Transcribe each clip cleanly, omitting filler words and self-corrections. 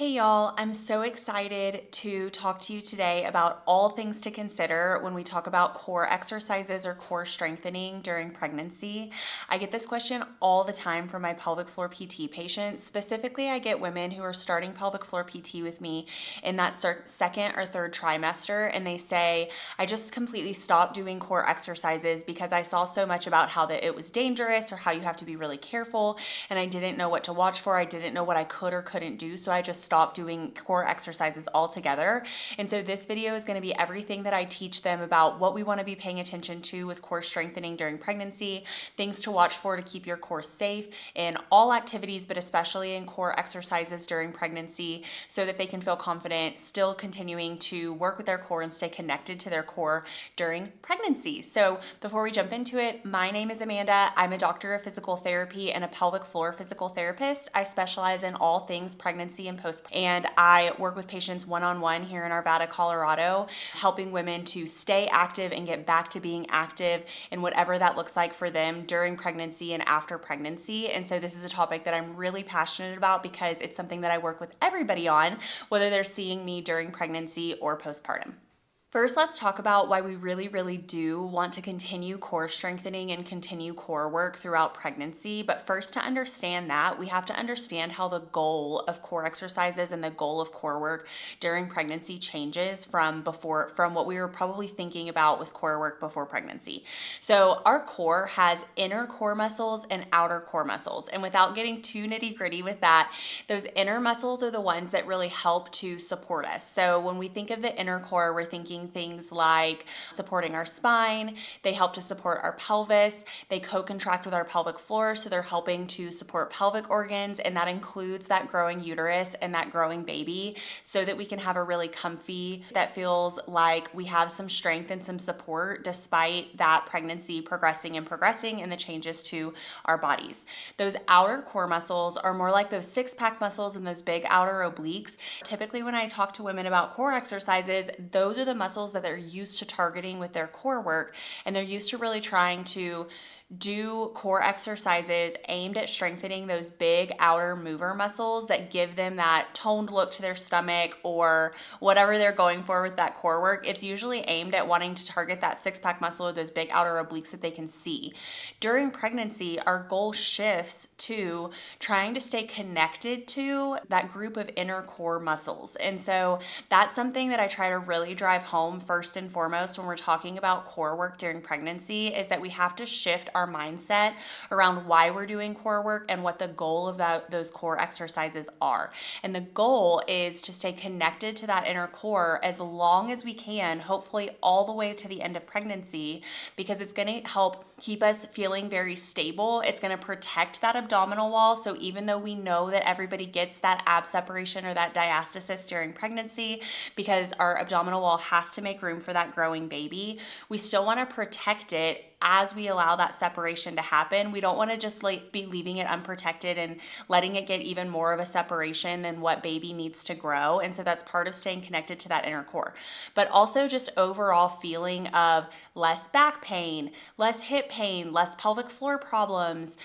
Hey y'all, I'm so excited to talk to you today about all things to consider when we talk about core exercises or core strengthening during pregnancy. I get this question all the time from my pelvic floor PT patients. Specifically, I get women who are starting pelvic floor PT with me in that second or third trimester, and they say, I just completely stopped doing core exercises because I saw so much about how that it was dangerous or how you have to be really careful, and I didn't know what to watch for. I didn't know what I could or couldn't do, so I just stopped doing core exercises altogether. And so this video is going to be everything that I teach them about what we want to be paying attention to with core strengthening during pregnancy, things to watch for to keep your core safe in all activities, but especially in core exercises during pregnancy, so that they can feel confident still continuing to work with their core and stay connected to their core during pregnancy. So before we jump into it, my name is Amanda. I'm a doctor of physical therapy and a pelvic floor physical therapist. I specialize in all things pregnancy and post, and I work with patients one-on-one here in Arvada, Colorado, helping women to stay active and get back to being active in whatever that looks like for them during pregnancy and after pregnancy. And so this is a topic that I'm really passionate about because it's something that I work with everybody on, whether they're seeing me during pregnancy or postpartum. First, let's talk about why we really do want to continue core strengthening and continue core work throughout pregnancy. But first, to understand that, we have to understand how the goal of core exercises and the goal of core work during pregnancy changes from what we were probably thinking about with core work before pregnancy. So our core has inner core muscles and outer core muscles. And without getting too nitty-gritty with that, those inner muscles are the ones that really help to support us. So when we think of the inner core, we're thinking things like supporting our spine. They help to support our pelvis. They co-contract with our pelvic floor, so they're helping to support pelvic organs, and that includes that growing uterus and that growing baby, so that we can have a really comfy, that feels like we have some strength and some support despite that pregnancy progressing and the changes to our bodies. Those outer core muscles are more like those six-pack muscles and those big outer obliques. Typically, when I talk to women about core exercises, those are the muscles that they're used to targeting with their core work, and they're used to really trying to do core exercises aimed at strengthening those big outer mover muscles that give them that toned look to their stomach or whatever they're going for with that core work. It's usually aimed at wanting to target that six-pack muscle or those big outer obliques that they can see. During pregnancy, our goal shifts to trying to stay connected to that group of inner core muscles. And so that's something that I try to really drive home first and foremost when we're talking about core work during pregnancy, is that we have to shift our mindset around why we're doing core work and what the goal of those core exercises are. And the goal is to stay connected to that inner core as long as we can, hopefully all the way to the end of pregnancy, because it's going to help keep us feeling very stable. It's going to protect that abdominal wall. So even though we know that everybody gets that ab separation or that diastasis during pregnancy, because our abdominal wall has to make room for that growing baby, we still want to protect it as we allow that separation to happen. We don't want to just be leaving it unprotected and letting it get even more of a separation than what baby needs to grow. And so that's part of staying connected to that inner core. But also just overall feeling of less back pain, less hip pain, less pelvic floor problems,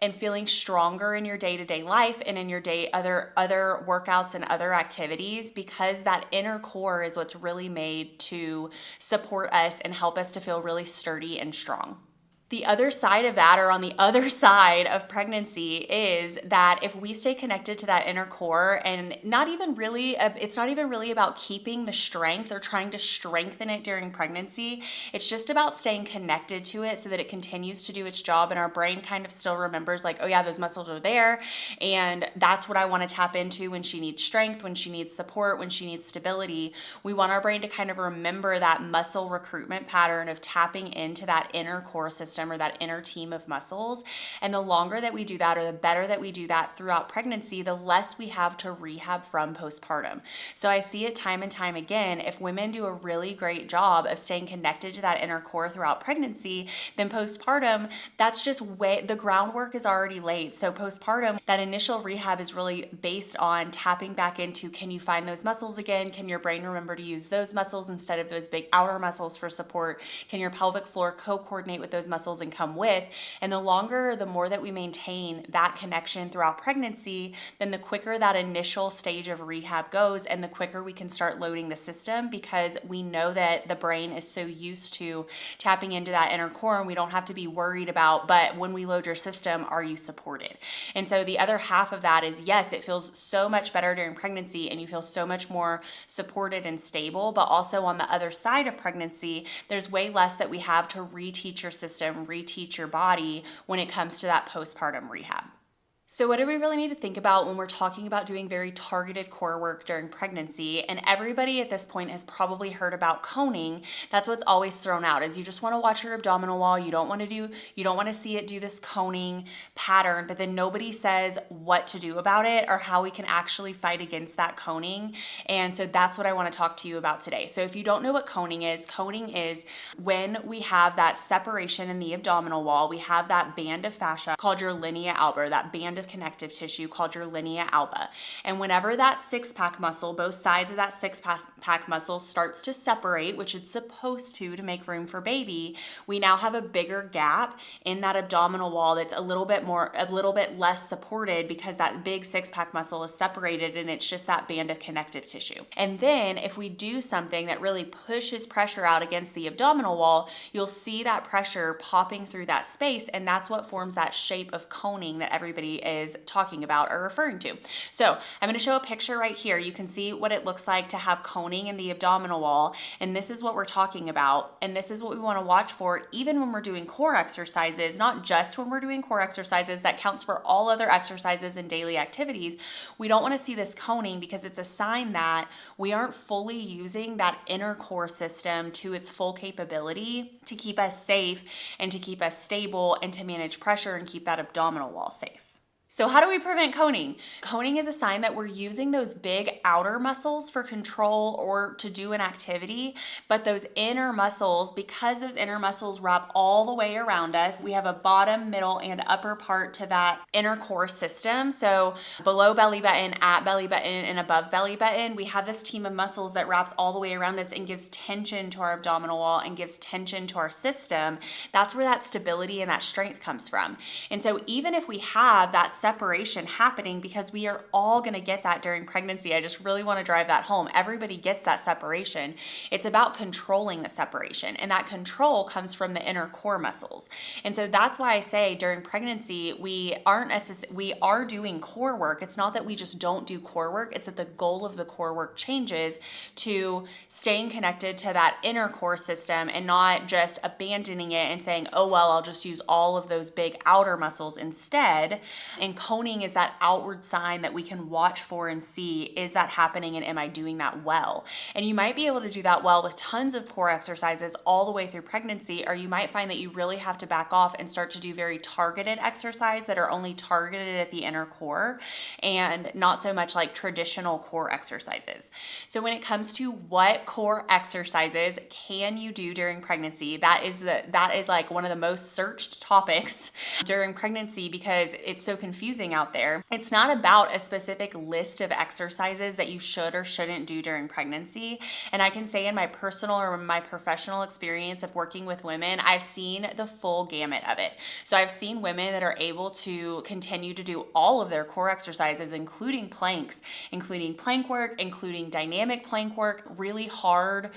and feeling stronger in your day-to-day life and in your other workouts and other activities, because that inner core is what's really made to support us and help us to feel really sturdy and strong. The other side of that, or on the other side of pregnancy, is that if we stay connected to that inner core, and it's not even really about keeping the strength or trying to strengthen it during pregnancy. It's just about staying connected to it so that it continues to do its job, and our brain kind of still remembers, like, oh yeah, those muscles are there, and that's what I want to tap into when she needs strength, when she needs support, when she needs stability. We want our brain to kind of remember that muscle recruitment pattern of tapping into that inner core system, or that inner team of muscles. And the longer that we do that, or the better that we do that throughout pregnancy, the less we have to rehab from postpartum. So I see it time and time again, if women do a really great job of staying connected to that inner core throughout pregnancy, then postpartum, that's just the groundwork is already laid. So postpartum, that initial rehab is really based on tapping back into, can you find those muscles again? Can your brain remember to use those muscles instead of those big outer muscles for support? Can your pelvic floor co-coordinate with those muscles muscles and come with. And the longer, the more that we maintain that connection throughout pregnancy, then the quicker that initial stage of rehab goes, and the quicker we can start loading the system, because we know that the brain is so used to tapping into that inner core, and we don't have to be worried about, but when we load your system, are you supported? And so the other half of that is, yes, it feels so much better during pregnancy and you feel so much more supported and stable, but also on the other side of pregnancy, there's way less that we have to reteach your system, reteach your body when it comes to that postpartum rehab. So what do we really need to think about when we're talking about doing very targeted core work during pregnancy? And everybody at this point has probably heard about coning. That's what's always thrown out, is you just want to watch your abdominal wall. You don't want to see it do this coning pattern, but then nobody says what to do about it or how we can actually fight against that coning. And so that's what I want to talk to you about today. So if you don't know what coning is when we have that separation in the abdominal wall, we have that band of fascia called your linea alba, that band of connective tissue called your linea alba. And whenever that six-pack muscle, both sides of that six-pack muscle starts to separate, which it's supposed to make room for baby, we now have a bigger gap in that abdominal wall that's a little bit less supported, because that big six-pack muscle is separated and it's just that band of connective tissue. And then if we do something that really pushes pressure out against the abdominal wall, you'll see that pressure popping through that space, and that's what forms that shape of coning that everybody is talking about or referring to. So I'm going to show a picture right here. You can see what it looks like to have coning in the abdominal wall, and this is what we're talking about, and this is what we want to watch for even when we're doing core exercises, not just when we're doing core exercises. That counts for all other exercises and daily activities. We don't want to see this coning, because it's a sign that we aren't fully using that inner core system to its full capability to keep us safe and to keep us stable and to manage pressure and keep that abdominal wall safe. So how do we prevent coning? Coning is a sign that we're using those big outer muscles for control or to do an activity, but those inner muscles, because those inner muscles wrap all the way around us, we have a bottom, middle, and upper part to that inner core system. So below belly button, at belly button, and above belly button, we have this team of muscles that wraps all the way around us and gives tension to our abdominal wall and gives tension to our system. That's where that stability and that strength comes from. And so even if we have that separation happening, because we are all going to get that during pregnancy. I just really want to drive that home. Everybody gets that separation. It's about controlling the separation, and that control comes from the inner core muscles. And so that's why I say during pregnancy, we are doing core work. It's not that we just don't do core work. It's that the goal of the core work changes to staying connected to that inner core system and not just abandoning it and saying, oh, well, I'll just use all of those big outer muscles instead. And coning is that outward sign that we can watch for and see, is that happening and am I doing that well? And you might be able to do that well with tons of core exercises all the way through pregnancy, or you might find that you really have to back off and start to do very targeted exercise that are only targeted at the inner core and not so much like traditional core exercises. So when it comes to what core exercises can you do during pregnancy, that is like one of the most searched topics during pregnancy, because it's so confusing out there. It's not about a specific list of exercises that you should or shouldn't do during pregnancy. And I can say in my personal or my professional experience of working with women, I've seen the full gamut of it. So I've seen women that are able to continue to do all of their core exercises, including planks, including plank work, including dynamic plank work, really hard,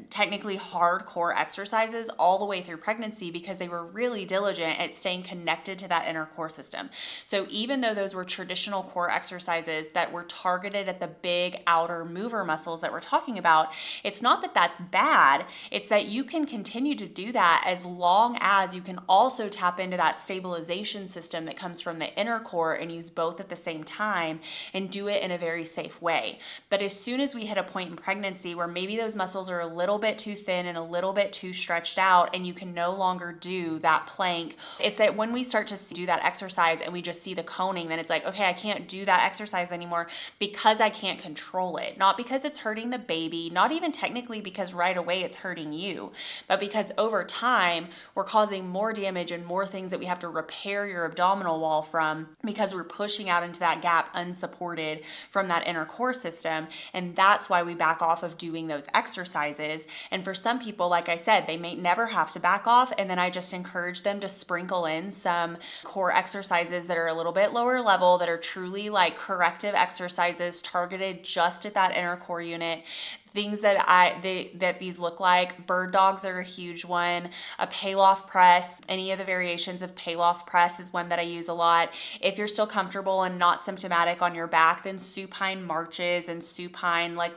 technically hard core exercises all the way through pregnancy, because they were really diligent at staying connected to that inner core system. So even though those were traditional core exercises that were targeted at the big outer mover muscles that we're talking about, it's not that that's bad. It's that you can continue to do that as long as you can also tap into that stabilization system that comes from the inner core and use both at the same time and do it in a very safe way. But as soon as we hit a point in pregnancy where maybe those muscles are a little bit too thin and a little bit too stretched out and you can no longer do that plank, it's that when we start to do that exercise and we just just see the coning, then it's like, okay, I can't do that exercise anymore because I can't control it. Not because it's hurting the baby, not even technically because right away it's hurting you, but because over time we're causing more damage and more things that we have to repair your abdominal wall from because we're pushing out into that gap unsupported from that inner core system. And that's why we back off of doing those exercises. And for some people, like I said, they may never have to back off. And then I just encourage them to sprinkle in some core exercises that are a little bit lower level, that are truly like corrective exercises targeted just at that inner core unit. Things that these look like, bird dogs are a huge one, a Payloft press, any of the variations of Payloft press is one that I use a lot. If you're still comfortable and not symptomatic on your back, then supine marches and supine like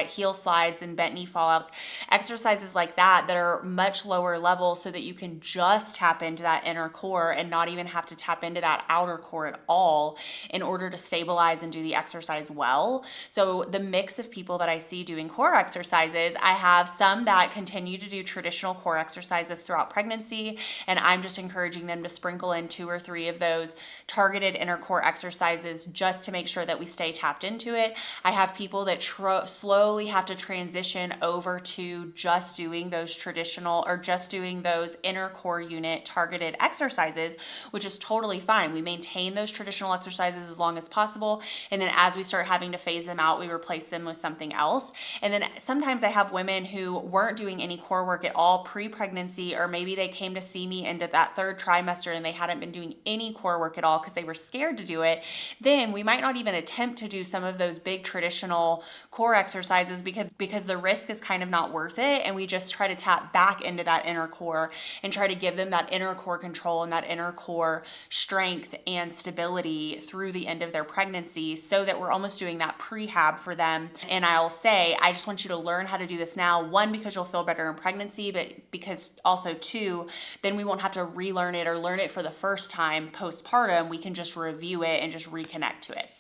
heel slides and bent knee fallouts, exercises like that are much lower level so that you can just tap into that inner core and not even have to tap into that outer core at all in order to stabilize and do the exercise well. So the mix of people that I see doing core exercises, I have some that continue to do traditional core exercises throughout pregnancy, and I'm just encouraging them to sprinkle in 2 or 3 of those targeted inner core exercises just to make sure that we stay tapped into it. I have people that slowly have to transition over to just doing those traditional or just doing those inner core unit targeted exercises, which is totally fine. We maintain those traditional exercises as long as possible, and then as we start having to phase them out, we replace them with something else. And then sometimes I have women who weren't doing any core work at all pre-pregnancy, or maybe they came to see me into that 3rd trimester and they hadn't been doing any core work at all because they were scared to do it. Then we might not even attempt to do some of those big traditional core exercises because the risk is kind of not worth it, and we just try to tap back into that inner core and try to give them that inner core control and that inner core strength and stability through the end of their pregnancy, so that we're almost doing that prehab for them. And I'll say, I just want you to learn how to do this now, 1, because you'll feel better in pregnancy, but because also 2, then we won't have to relearn it or learn it for the first time postpartum. We can just review it and just reconnect to it.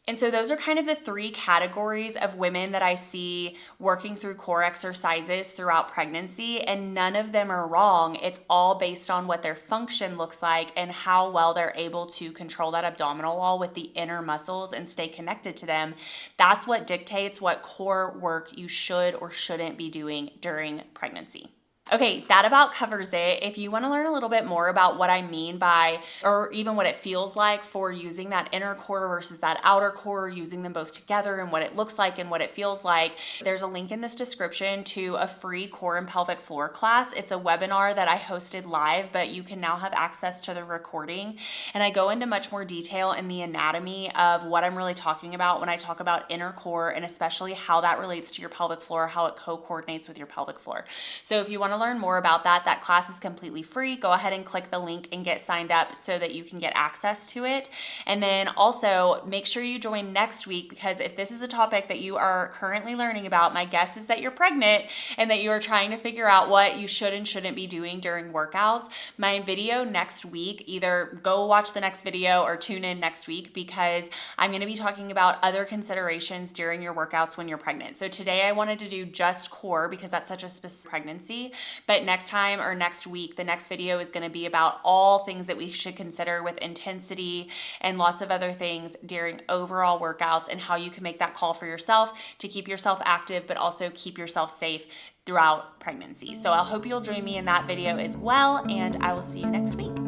And so those are kind of the 3 categories of women that I see working through core exercises throughout pregnancy, and none of them are wrong. It's all based on what their function looks like and how well they're able to control that abdominal wall with the inner muscles and stay connected to them. That's what dictates what core work you should or shouldn't be doing during pregnancy. Okay, that about covers it. If you want to learn a little bit more about what I mean by, or even what it feels like for using that inner core versus that outer core, using them both together and what it looks like and what it feels like, there's a link in this description to a free core and pelvic floor class. It's a webinar that I hosted live, but you can now have access to the recording. And I go into much more detail in the anatomy of what I'm really talking about when I talk about inner core, and especially how that relates to your pelvic floor, how it co-coordinates with your pelvic floor. So if you want to learn more about that class is completely free. Go ahead and click the link and get signed up so that you can get access to it. And then also make sure you join next week, because if this is a topic that you are currently learning about, my guess is that you're pregnant and that you are trying to figure out what you should and shouldn't be doing during workouts. My video next week, either go watch the next video or tune in next week, because I'm going to be talking about other considerations during your workouts when you're pregnant. So today I wanted to do just core because that's such a specific pregnancy. But next time or next week, the next video is going to be about all things that we should consider with intensity and lots of other things during overall workouts, and how you can make that call for yourself to keep yourself active, but also keep yourself safe throughout pregnancy. So I hope you'll join me in that video as well, and I will see you next week.